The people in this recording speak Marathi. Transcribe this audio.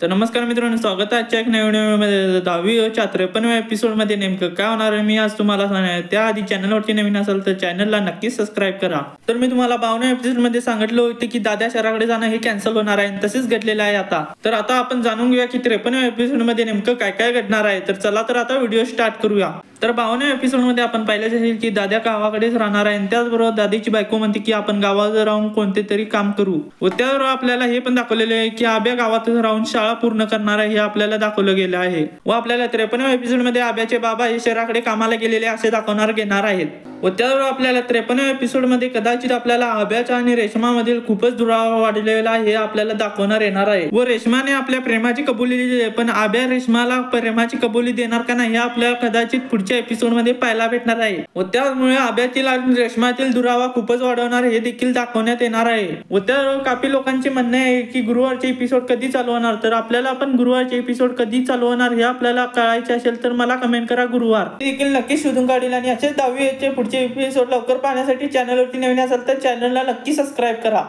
तर नमस्कार मित्रांनो, स्वागत आहे आजच्या एक नवीन व्हिडिओमध्ये। 10वीच्या 53व्या एपिसोडमध्ये नेमकं काय होणार आहे मी आज तुम्हाला सांगणार। त्याआधी चॅनलवरती नवीन असाल तर चॅनलला नक्कीच सबस्क्राईब करा। तर मी तुम्हाला 52व्या एपिसोडमध्ये सांगितलं होतं की दादा शहराकडे जाणं हे कॅन्सल होणार आहे, तसेच घडलेलं आहे आता। तर आता आपण जाणून घेऊया की 53व्या एपिसोडमध्ये नेमकं काय काय घडणार आहे। तर चला तर आता व्हिडिओ स्टार्ट करूया। तर 52व्या एपिसोडमध्ये आपण पाहिलेच असेल की दादा गावाकडेच राहणार आहे, त्याचबरोबर दादीची बायको म्हणते की आपण गावात राहून कोणते तरी काम करू। व त्याबरोबर आपल्याला हे पण दाखवलेले आहे की आब्या गावातच राहून शाळा पूर्ण करणार आहे, हे आपल्याला दाखवलं गेलं आहे। व आपल्याला 53व्या एपिसोडमध्ये आब्याचे बाबा हे शहराकडे कामाला गेलेले असे दाखवणार घेणार आहेत। व त्याबरोबर आपल्याला 53व्या एपिसोडमध्ये कदाचित आपल्याला आब्याचा आणि रेशमामधील खूपच दुरावा वाढलेला आहे हे आपल्याला दाखवणार येणार आहे। व रेशमाने आपल्या प्रेमाची कबुली दिली, पण आब्या रेशमाला प्रेमाची कबुली देणार का नाही हे आपल्याला कदाचित पुढच्या एपिसोडमध्ये पाहायला भेटणार आहे। व त्यामुळे आब्यातील आणि रेशमातील दुरावा खूपच वाढवणार हे देखील दाखवण्यात येणार आहे। व त्याबरोबर काही लोकांचे म्हणणे आहे की गुरुवारचे एपिसोड कधी चालू होणार। तर आपल्याला पण गुरुवारचे एपिसोड कधी चालू होणार हे आपल्याला कळायचे असेल तर मला कमेंट करा गुरुवार, देखील नक्की शोधून काढेल। आणि असेच 10वीचे पुढचे एपिसोड लवकर पाहण्यासाठी चॅनलवरती नवीन असाल तर चॅनलला नक्की सबस्क्राईब करा।